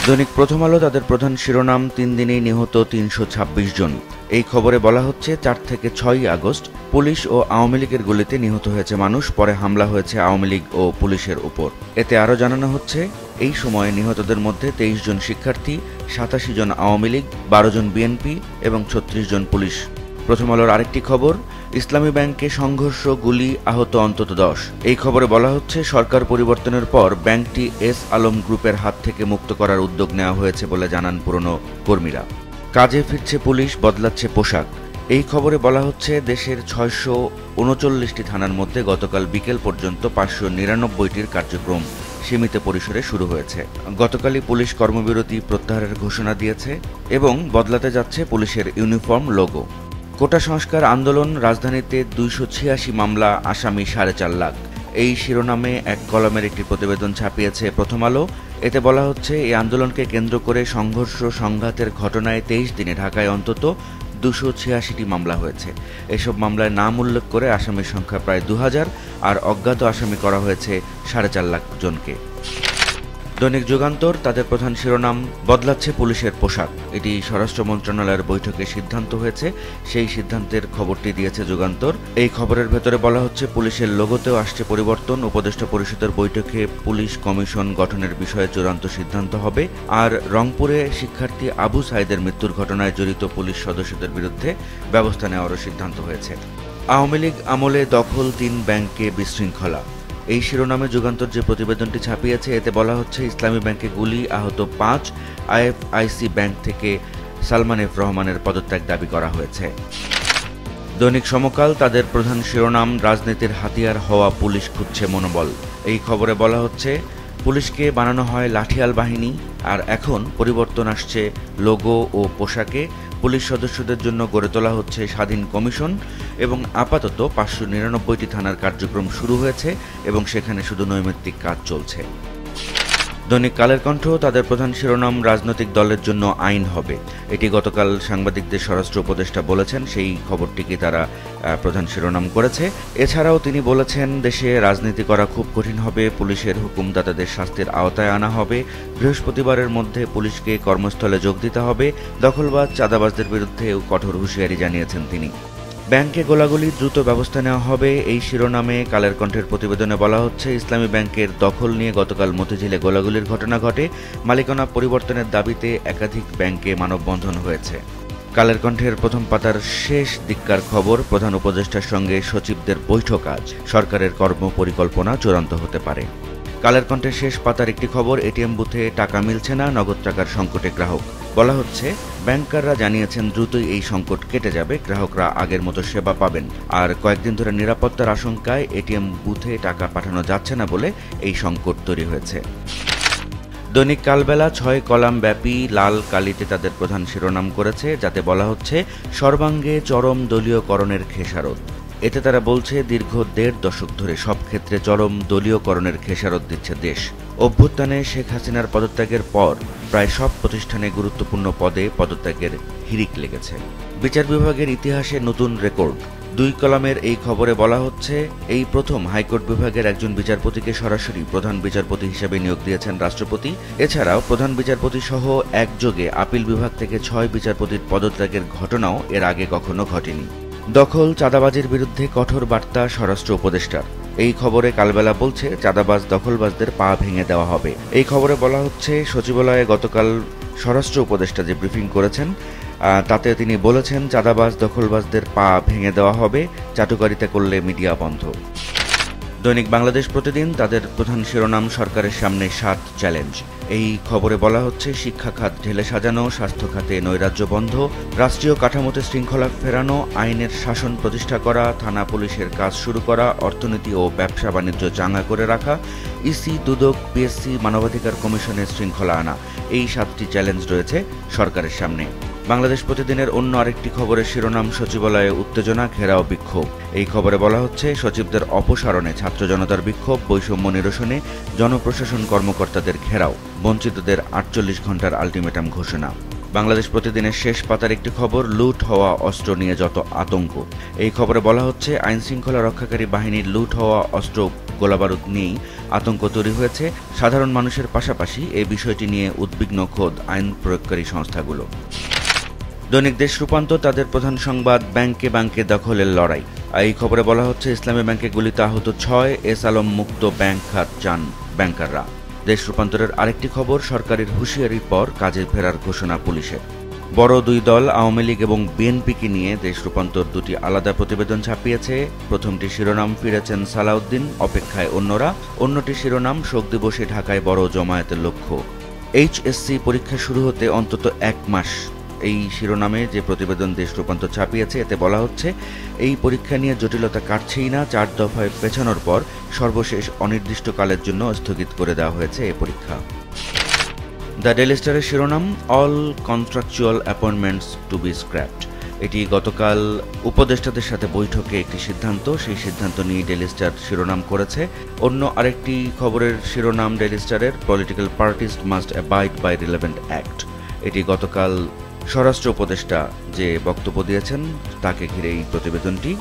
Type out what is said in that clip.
দৈনিক প্রথম আলো তাদের প্রধান শিরোনাম ৩ দিনেই নিহত ৩২৬ জন। এই খবরে বলা হচ্ছে ৪ থেকে ৬ আগস্ট পুলিশ ও আওয়ামী লীগের গুলিতে নিহত হয়েছে মানুষ, পরে হামলা হয়েছে আওয়ামী লীগ ও পুলিশের উপর। এতে আরও জানানো হচ্ছে এই সময়ে নিহতদের মধ্যে ২৩ জন শিক্ষার্থী, ৮৭ জন আওয়ামী লীগ, ১২ জন বিএনপি এবং ৩৬ জন পুলিশ। প্রথম আলোর আরেকটি খবর, ইসলামী ব্যাংকে সংঘর্ষ, গুলি, আহত অন্তত ১০। এই খবরে বলা হচ্ছে সরকার পরিবর্তনের পর ব্যাংকটি এস আলম গ্রুপের হাত থেকে মুক্ত করার উদ্যোগ নেওয়া হয়েছে বলে জানান পুরনো কর্মীরা। কাজে ফিরছে পুলিশ, বদলাচ্ছে পোশাক। এই খবরে বলা হচ্ছে দেশের ৬৩৯টি থানার মধ্যে গতকাল বিকেল পর্যন্ত ৫৯৯টির কার্যক্রম সীমিত পরিসরে শুরু হয়েছে। গতকালই পুলিশ কর্মবিরতি প্রত্যাহারের ঘোষণা দিয়েছে এবং বদলাতে যাচ্ছে পুলিশের ইউনিফর্ম, লোগো। কোটা সংস্কার আন্দোলন, রাজধানীতে ২৮৬ মামলা, আসামি ৪.৫ লাখ। এই শিরোনামে এক কলামের একটি প্রতিবেদন ছাপিয়েছে প্রথম আলো। এতে বলা হচ্ছে এই আন্দোলনকে কেন্দ্র করে সংঘর্ষ, সংঘাতের ঘটনায় ২৩ দিনে ঢাকায় অন্তত ২৮৬টি মামলা হয়েছে। এসব মামলায় নাম উল্লেখ করে আসামির সংখ্যা প্রায় ২,০০০ আর অজ্ঞাত আসামি করা হয়েছে ৪.৫ লাখ জনকে। দৈনিক যুগান্তর তাদের প্রধান শিরোনাম, বদলাচ্ছে পুলিশের পোশাক। এটি স্বরাষ্ট্র মন্ত্রণালয়ের বৈঠকে সিদ্ধান্ত হয়েছে, সেই সিদ্ধান্তের খবরটি দিয়েছে যুগান্তর। এই খবরের ভেতরে বলা হচ্ছে পুলিশের লোগোতেও আসছে পরিবর্তন। উপদেষ্টা পরিষদের বৈঠকে পুলিশ কমিশন গঠনের বিষয়ে চূড়ান্ত সিদ্ধান্ত হবে। আর রংপুরে শিক্ষার্থী আবু সাইদের মৃত্যুর ঘটনায় জড়িত পুলিশ সদস্যদের বিরুদ্ধে ব্যবস্থা নেওয়ারও সিদ্ধান্ত হয়েছে। আওয়ামী লীগ আমলে দখল ৩ ব্যাংকে বিশৃঙ্খলা। এই শিরোনামে যুগান্তর যে প্রতিবেদনটি ছাপিয়েছে এতে বলা হচ্ছে ইসলামী ব্যাংকে গুলি, আহত ৫। আইএফআইসি ব্যাংক থেকে সালমান এফ রহমানের পদত্যাগ দাবি করা হয়েছে। দৈনিক সমকাল তাদের প্রধান শিরোনাম, রাজনীতির হাতিয়ার হওয়া পুলিশ খুঁজছে মনোবল। এই খবরে বলা হচ্ছে পুলিশকে বানানো হয় লাঠিয়াল বাহিনী, আর এখন পরিবর্তন আসছে লোগো ও পোশাকে। পুলিশ সদস্যদের জন্য গড়ে তোলা হচ্ছে স্বাধীন কমিশন এবং আপাতত ৫৯৯টি থানার কার্যক্রম শুরু হয়েছে এবং সেখানে শুধু নৈমিত্তিক কাজ চলছে। দৈনিক কালের কণ্ঠ তাদের প্রধান শিরোনাম, রাজনৈতিক দলের জন্য আইন হবে। এটি গতকাল সাংবাদিকদের স্বরাষ্ট্র উপদেষ্টা বলেছেন, সেই খবরটিকে তারা প্রধান শিরোনাম করেছে। এছাড়াও তিনি বলেছেন দেশে রাজনীতি করা খুব কঠিন হবে, পুলিশের হুকুমদাতাদের শাস্তির আওতায় আনা হবে, বৃহস্পতিবারের মধ্যে পুলিশকে কর্মস্থলে যোগ দিতে হবে, দখলবাজ, চাঁদাবাজদের বিরুদ্ধেও কঠোর হুঁশিয়ারি জানিয়েছেন তিনি। ব্যাংকে গোলাগুলি, দ্রুত ব্যবস্থা নেওয়া হবে। এই শিরোনামে কালের কণ্ঠের প্রতিবেদনে বলা হচ্ছে ইসলামী ব্যাংকের দখল নিয়ে গতকাল মতিঝিলে গোলাগুলির ঘটনা ঘটে। মালিকানা পরিবর্তনের দাবিতে একাধিক ব্যাংকে মানববন্ধন হয়েছে। কালের কণ্ঠের প্রথম পাতার শেষ দিককার খবর, প্রধান উপদেষ্টার সঙ্গে সচিবদের বৈঠক আজ, সরকারের কর্মপরিকল্পনা চূড়ান্ত হতে পারে। কালের কণ্ঠের শেষ পাতার একটি খবর, এটিএম বুথে টাকা মিলছে না, নগদ টাকার সংকটে গ্রাহক। বলা হচ্ছে ব্যাংকাররা জানিয়েছেন দ্রুতই এই সংকট কেটে যাবে, গ্রাহকরা আগের মতো সেবা পাবেন। আর কয়েকদিন ধরে নিরাপত্তার আশঙ্কায় এটিএম বুথে টাকা পাঠানো যাচ্ছে না বলে এই সংকট তৈরি হয়েছে। দৈনিক কালবেলা ৬ কলাম ব্যাপী লাল কালিতে তাদের প্রধান শিরোনাম করেছে, যাতে বলা হচ্ছে সর্বাঙ্গে চরম দলীয়করণের খেসারত। এতে তারা বলছে দীর্ঘ ১.৫ দশক ধরে সব ক্ষেত্রে চরম দলীয়করণের খেসারত দিচ্ছে দেশ। অভ্যুত্থানে শেখ হাসিনার পদত্যাগের পর প্রায় সব প্রতিষ্ঠানে গুরুত্বপূর্ণ পদে পদত্যাগের হিড়িক লেগেছে। বিচার বিভাগের ইতিহাসে নতুন রেকর্ড। ২ কলামের এই খবরে বলা হচ্ছে এই প্রথম হাইকোর্ট বিভাগের একজন বিচারপতিকে সরাসরি প্রধান বিচারপতি হিসেবে নিয়োগ দিয়েছেন রাষ্ট্রপতি। এছাড়াও প্রধান বিচারপতি সহ একযোগে আপিল বিভাগ থেকে ৬ বিচারপতির পদত্যাগের ঘটনাও এর আগে কখনো ঘটেনি। দখল, চাঁদাবাজির বিরুদ্ধে কঠোর বার্তা স্বরাষ্ট্র উপদেষ্টার। এই খবরে কালবেলা বলছে চাঁদাবাজ, দখলবাজদের পা ভেঙে দেওয়া হবে। এই খবরে বলা হচ্ছে সচিবালয়ে গতকাল স্বরাষ্ট্র উপদেষ্টা যে ব্রিফিং করেছেন তাতে তিনি বলেছেন চাঁদাবাজ, দখলবাজদের পা ভেঙে দেওয়া হবে, চাটুকারিতা করলে মিডিয়া বন্ধ। দৈনিক বাংলাদেশ প্রতিদিন তাদের প্রধান শিরোনাম, সরকারের সামনে ৭ চ্যালেঞ্জ। এই খবরে বলা হচ্ছে শিক্ষা খাত ঢেলে সাজানো, স্বাস্থ্য খাতে নৈরাজ্য বন্ধ, রাষ্ট্রীয় কাঠামোতে শৃঙ্খলা ফেরানো, আইনের শাসন প্রতিষ্ঠা করা, থানা পুলিশের কাজ শুরু করা, অর্থনীতি ও ব্যবসা বাণিজ্য চাঙ্গা করে রাখা, ইসি, দুদক, পিএসসি, মানবাধিকার কমিশনের শৃঙ্খলা আনা। এই ৭টি চ্যালেঞ্জ রয়েছে সরকারের সামনে। বাংলাদেশ প্রতিদিনের অন্য আরেকটি খবরের শিরোনাম, সচিবালয়ে উত্তেজনা, ঘেরাও, বিক্ষোভ। এই খবরে বলা হচ্ছে সচিবদের অপসারণে ছাত্র জনতার বিক্ষোভ, বৈষম্য নিরসনে জনপ্রশাসন কর্মকর্তাদের ঘেরাও, বঞ্চিতদের ৪৮ ঘণ্টার আলটিমেটাম ঘোষণা। বাংলাদেশ প্রতিদিনের শেষ পাতার একটি খবর, লুট হওয়া অস্ত্র নিয়ে যত আতঙ্ক। এই খবরে বলা হচ্ছে, আইনশৃঙ্খলা রক্ষাকারী বাহিনীর লুট হওয়া অস্ত্র গোলাবারুদ নিয়েই আতঙ্ক তৈরি হয়েছে সাধারণ মানুষের পাশাপাশি এই বিষয়টি নিয়ে উদ্বিগ্ন খোদ আইন প্রয়োগকারী সংস্থাগুলো। দৈনিক দেশ রূপান্তর তাদের প্রধান সংবাদ, ব্যাংকে ব্যাংকে দখলের লড়াই। এই খবরে বলা হচ্ছে, ইসলামী ব্যাংকে গুলিতে আহত 6, এস আলম মুক্ত ব্যাংক খাত চান ব্যাংকাররা। দেশ রূপান্তরের আরেকটি খবর, সরকারের হুঁশিয়ারির পর কাজে ফেরার ঘোষণা পুলিশের। বড় দুই দল আওয়ামী লীগ এবং বিএনপিকে নিয়ে দেশ রূপান্তর দুটি আলাদা প্রতিবেদন ছাপিয়েছে। প্রথমটি শিরোনাম, ফিরেছেন সালাউদ্দিন, অপেক্ষায় অন্যরা। অন্যটি শিরোনাম, শোক দিবসে ঢাকায় বড় জমায়েতের লক্ষ্য। এইচএসসি পরীক্ষা শুরু হতে অন্তত 1 মাস। এই শিরোনামে যে প্রতিবেদন দেশ রূপান্তর ছাপিয়েছে, এতে বলা হচ্ছে, এই পরীক্ষা নিয়ে জটিলতা কাটছেই না। 4 দফায় পেছানোর পর সর্বশেষ অনির্দিষ্টকালের জন্য স্থগিত করে দেওয়া হয়েছে এই পরীক্ষা। দ্য ডেইলি স্টারের শিরোনাম, all contractual appointments to be scrapped. এটি গতকাল উপদেষ্টাদের সাথে বৈঠকে একটি সিদ্ধান্ত, সেই সিদ্ধান্ত নিয়ে ডেইলি স্টার শিরোনাম করেছে। অন্য আরেকটি খবরের শিরোনাম ডেইলি স্টারের, political parties must abide by relevant act. এটি গতকাল স্বরাষ্ট্র উপদেষ্টা যে বক্তব্য দিয়েছেন তাকে ঘিরে এই প্রতিবেদনটি।